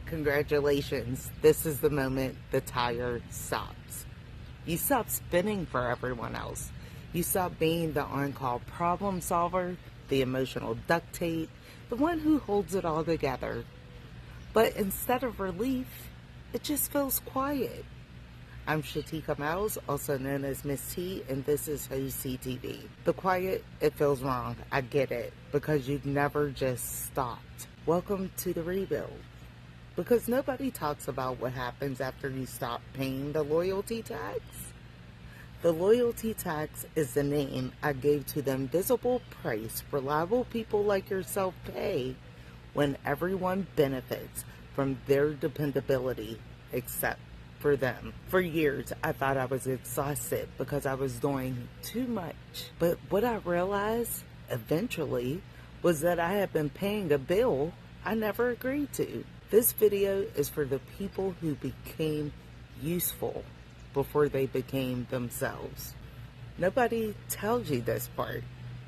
Congratulations, this is the moment the tire stops. You stop spinning for everyone else. You stop being the on-call problem solver, the emotional duct tape, the one who holds it all together. But instead of relief, it just feels quiet. I'm Shatika Miles, also known as Miss T, and this is CTV. The quiet, it feels wrong. I get it, because you've never just stopped. Welcome to the rebuild. Because nobody talks about what happens after you stop paying the loyalty tax. The loyalty tax is the name I gave to the invisible price reliable people like yourself pay when everyone benefits from their dependability except for them. For years, I thought I was exhausted because I was doing too much. But what I realized eventually was that I had been paying a bill I never agreed to. This video is for the people who became useful before they became themselves. Nobody tells you this part,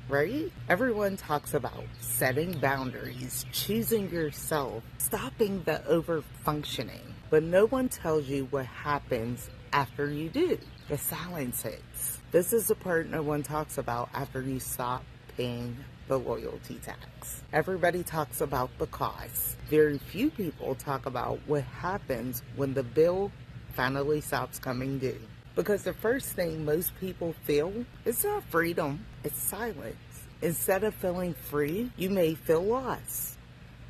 right? Everyone talks about setting boundaries, choosing yourself, stopping the over-functioning. But no one tells you what happens after you do. The silence hits. This is the part no one talks about after you stop paying the loyalty tax. Everybody talks about the cost. Very few people talk about what happens when the bill finally stops coming due. Because the first thing most people feel is not freedom, it's silence. Instead of feeling free, you may feel lost,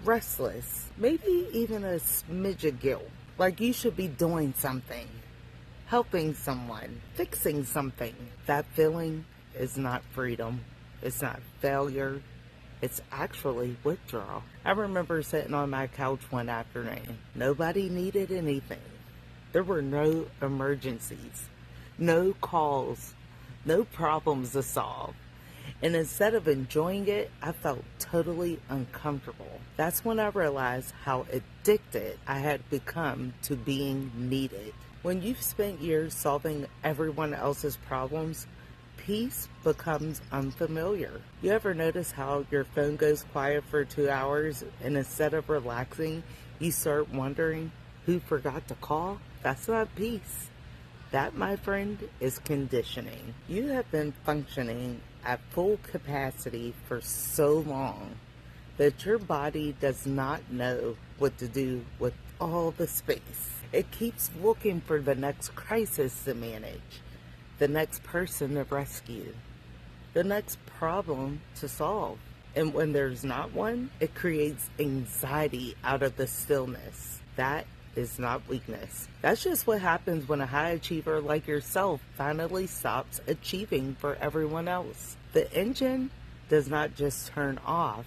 restless, maybe even a smidge of guilt. Like you should be doing something, helping someone, fixing something. That feeling is not freedom. It's not failure. It's actually withdrawal. I remember sitting on my couch one afternoon. Nobody needed anything. There were no emergencies, no calls, no problems to solve. And instead of enjoying it, I felt totally uncomfortable. That's when I realized how addicted I had become to being needed. When you've spent years solving everyone else's problems, peace becomes unfamiliar. You ever notice how your phone goes quiet for 2 hours and instead of relaxing, you start wondering who forgot to call? That's not peace. That, my friend, is conditioning. You have been functioning at full capacity for so long that your body does not know what to do with all the space. It keeps looking for the next crisis to manage, the next person to rescue, the next problem to solve. And when there's not one, it creates anxiety out of the stillness. That is not weakness. That's just what happens when a high achiever like yourself finally stops achieving for everyone else. The engine does not just turn off.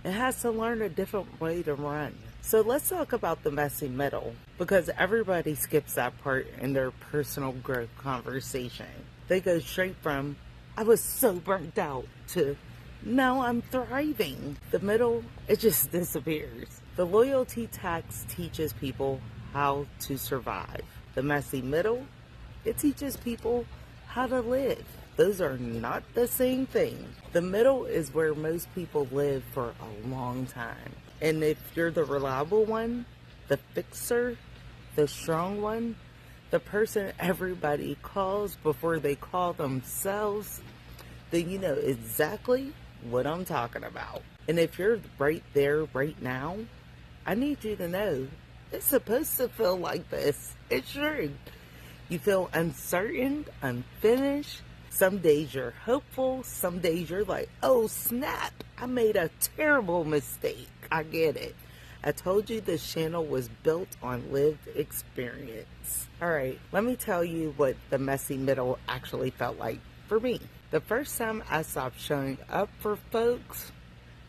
It has to learn a different way to run. So let's talk about the messy middle, because everybody skips that part in their personal growth conversation. They go straight from, I was so burnt out, to, now I'm thriving. The middle, it just disappears. The loyalty tax teaches people how to survive. The messy middle, it teaches people how to live. Those are not the same thing. The middle is where most people live for a long time. And if you're the reliable one, the fixer, the strong one, the person everybody calls before they call themselves, then you know exactly what I'm talking about. And if you're right there right now, I need you to know it's supposed to feel like this. It should. You feel uncertain, unfinished. Some days you're hopeful. Some days you're like, oh snap, I made a terrible mistake. I get it. I told you this channel was built on lived experience. All right, let me tell you what the messy middle actually felt like for me. The first time I stopped showing up for folks,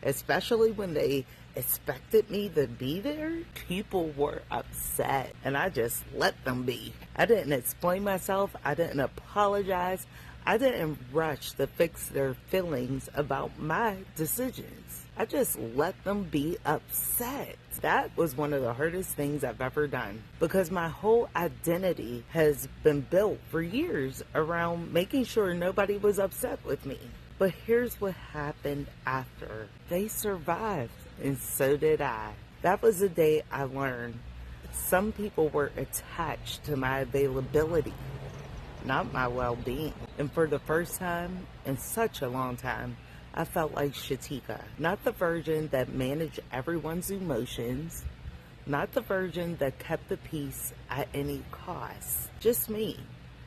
especially when they expected me to be there, people were upset and I just let them be. I didn't explain myself. I didn't apologize. I didn't rush to fix their feelings about my decisions. I just let them be upset. That was one of the hardest things I've ever done, because my whole identity has been built for years around making sure nobody was upset with me. But here's what happened after. They survived, and so did I. That was the day I learned some people were attached to my availability, not my well being. And for the first time in such a long time, I felt like Shatika, not the version that managed everyone's emotions, not the version that kept the peace at any cost. Just me,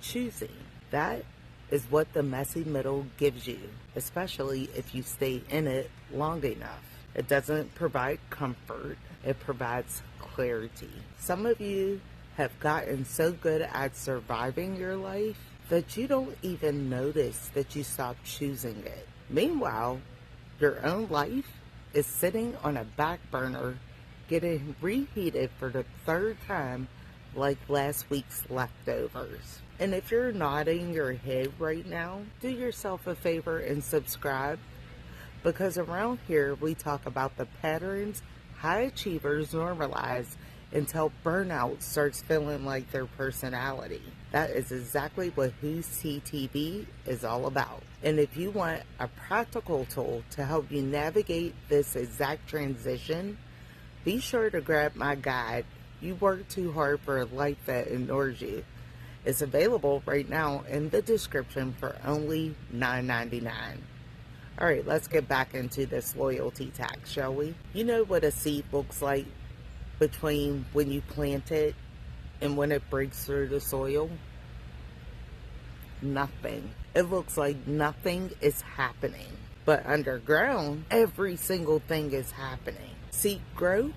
choosing. That is what the messy middle gives you, especially if you stay in it long enough. It doesn't provide comfort, it provides clarity. Some of you have gotten so good at surviving your life that you don't even notice that you stopped choosing it. Meanwhile, your own life is sitting on a back burner, getting reheated for the third time like last week's leftovers. And if you're nodding your head right now, do yourself a favor and subscribe, because around here we talk about the patterns high achievers normalize until burnout starts feeling like their personality. That is exactly what Who's TTB is all about. And if you want a practical tool to help you navigate this exact transition, be sure to grab my guide, You Work Too Hard for a Life That Ignores You. It's available right now in the description for only $9.99. All right, let's get back into this loyalty tax, shall we? You know what a seed looks like between when you plant it and when it breaks through the soil? Nothing. It looks like nothing is happening. But underground, every single thing is happening. See, growth,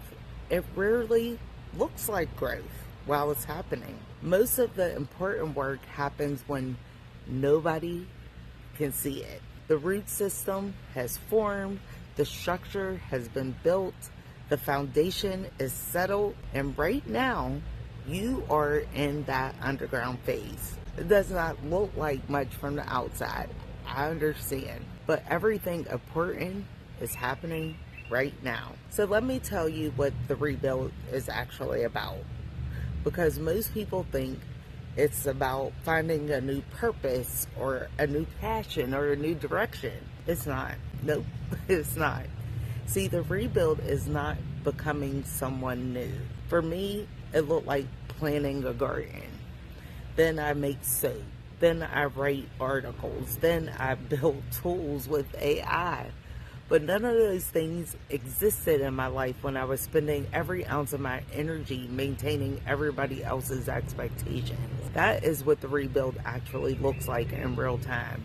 it rarely looks like growth while it's happening. Most of the important work happens when nobody can see it. The root system has formed, the structure has been built, the foundation is settled, and right now, you are in that underground phase. It does not look like much from the outside, I understand, but everything important is happening right now. So let me tell you what the rebuild is actually about, because most people think it's about finding a new purpose or a new passion or a new direction. It's not. Nope, it's not. See, the rebuild is not becoming someone new. For me, it looked like planting a garden. Then I make soap. Then I write articles. Then I build tools with AI. But none of those things existed in my life when I was spending every ounce of my energy maintaining everybody else's expectations. That is what the rebuild actually looks like in real time.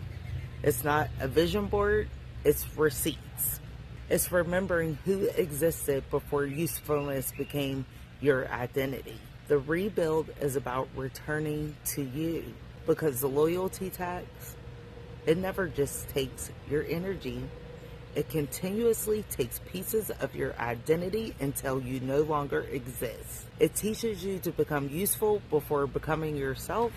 It's not a vision board, it's receipts. It's remembering who existed before usefulness became your identity. The rebuild is about returning to you, because the loyalty tax, it never just takes your energy. It continuously takes pieces of your identity until you no longer exist. It teaches you to become useful before becoming yourself,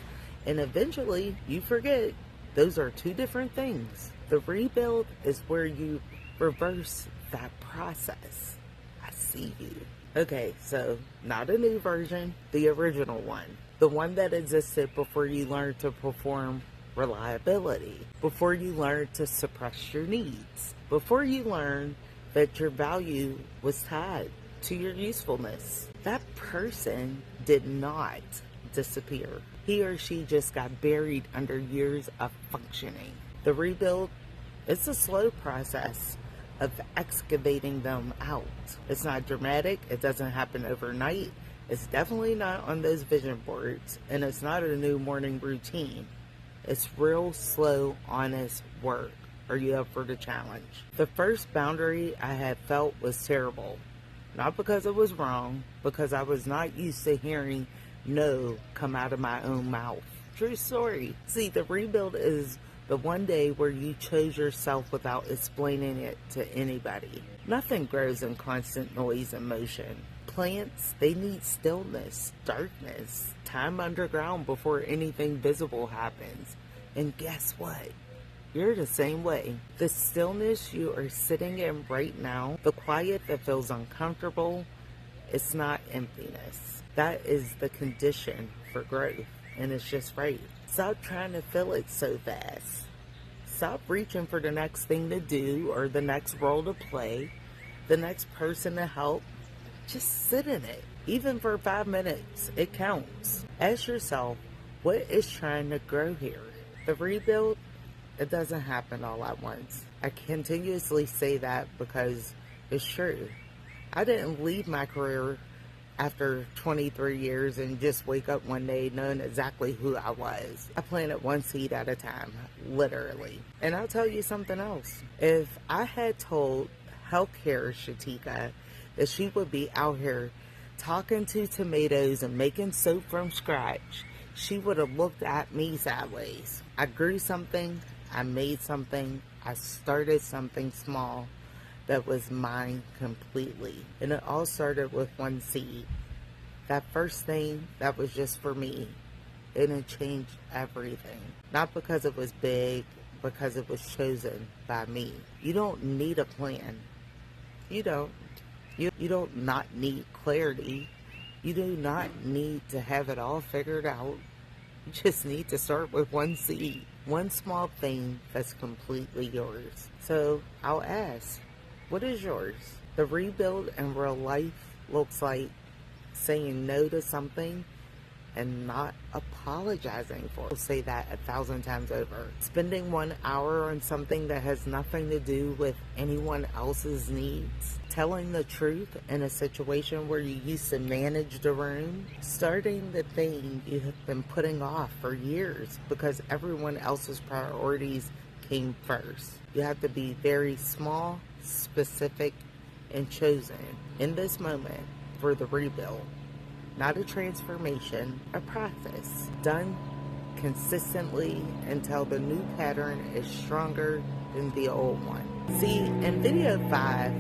and eventually you forget those are two different things. The rebuild is where you reverse that process. I see you. Okay, so not a new version, the original one. The one that existed before you learned to perform reliability, before you learned to suppress your needs, before you learned that your value was tied to your usefulness. That person did not disappear. He or she just got buried under years of functioning. The rebuild, it's a slow process of excavating them out. It's not dramatic. It doesn't happen overnight. It's definitely not on those vision boards, and it's not a new morning routine. It's real, slow, honest work. Are you up for the challenge? The first boundary I had felt was terrible. Not because it was wrong, because I was not used to hearing no come out of my own mouth. True story. See, the rebuild is the one day where you chose yourself without explaining it to anybody. Nothing grows in constant noise and motion. Plants, they need stillness, darkness, time underground before anything visible happens. And guess what? You're the same way. The stillness you are sitting in right now, the quiet that feels uncomfortable, it's not emptiness. That is the condition for growth, and it's just right. Stop trying to fill it so fast. Stop reaching for the next thing to do or the next role to play, the next person to help. Just sit in it. Even for 5 minutes, it counts. Ask yourself, what is trying to grow here? The rebuild, it doesn't happen all at once. I continuously say that because it's true. I didn't leave my career after 23 years and just wake up one day knowing exactly who I was. I planted one seed at a time, literally. And I'll tell you something else. If I had told healthcare Shatika that she would be out here talking to tomatoes and making soap from scratch, she would have looked at me sideways. I grew something, I made something, I started something small that was mine completely. And it all started with one seed. That first thing, that was just for me. And it changed everything. Not because it was big, because it was chosen by me. You don't need a plan. You don't. You don't not need clarity. You do not need to have it all figured out. You just need to start with one seed. One small thing that's completely yours. So I'll ask, what is yours? The rebuild in real life looks like saying no to something and not apologizing for it. I'll say that 1,000 times over. Spending 1 hour on something that has nothing to do with anyone else's needs. Telling the truth in a situation where you used to manage the room. Starting the thing you have been putting off for years because everyone else's priorities came first. You have to be very small, specific, and chosen in this moment for the rebuild. Not a transformation, a process. Done consistently until the new pattern is stronger than the old one. See, in video 5,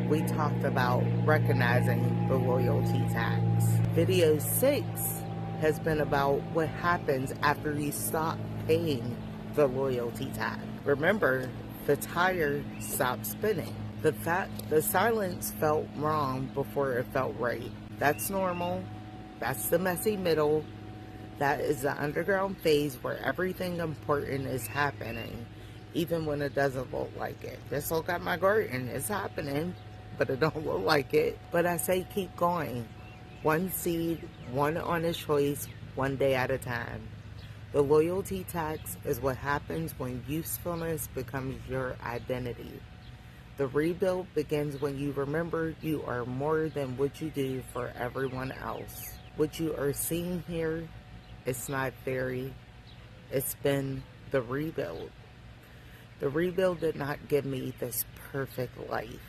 we talked about recognizing the loyalty tax. Video 6 has been about what happens after you stop paying the loyalty tax. Remember, the tire stopped spinning. The silence felt wrong before it felt right. That's normal. That's the messy middle. That is the underground phase where everything important is happening, even when it doesn't look like it. Just look at my garden. It's happening, but it don't look like it. But I say keep going. One seed, one honest choice, one day at a time. The loyalty tax is what happens when usefulness becomes your identity. The rebuild begins when you remember you are more than what you do for everyone else. What you are seeing here, it's not theory. It's been the rebuild. The rebuild did not give me this perfect life.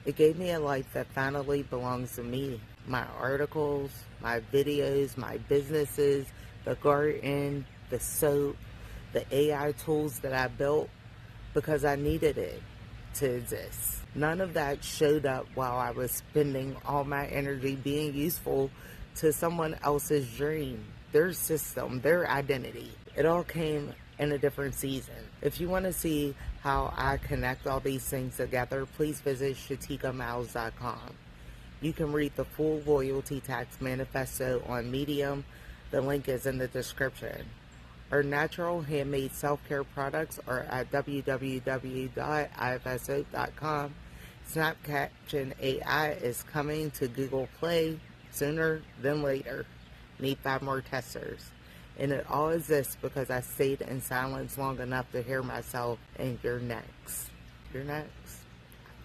It gave me a life that finally belongs to me. My articles, my videos, my businesses, the garden, the soap, the AI tools that I built because I needed it to exist. None of that showed up while I was spending all my energy being useful to someone else's dream, their system, their identity. It all came in a different season. If you want to see how I connect all these things together, please visit ShatikaMiles.com. You can read the full loyalty tax manifesto on Medium. The link is in the description. Our natural handmade self-care products are at www.ifsoap.com. Snapcaption AI is coming to Google Play sooner than later. Need 5 more testers. And it all exists because I stayed in silence long enough to hear myself, and you're next. You're next.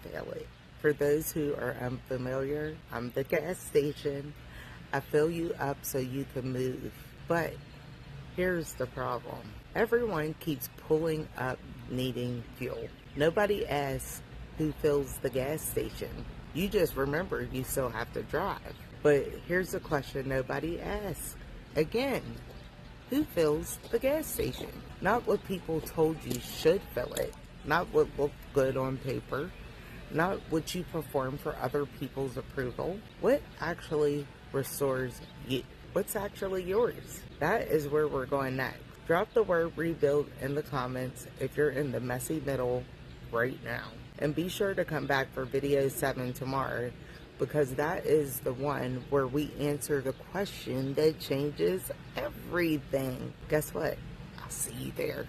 I feel it. For those who are unfamiliar, I'm the gas station. I fill you up so you can move. But here's the problem. Everyone keeps pulling up needing fuel. Nobody asks who fills the gas station. You just remember you still have to drive. But here's the question nobody asks. Again, who fills the gas station? Not what people told you should fill it. Not what looked good on paper. Not what you perform for other people's approval. What actually restores you? What's actually yours? That is where we're going next. Drop the word rebuild in the comments if you're in the messy middle right now. And be sure to come back for video 7 tomorrow, because that is the one where we answer the question that changes everything. Guess what? I'll see you there.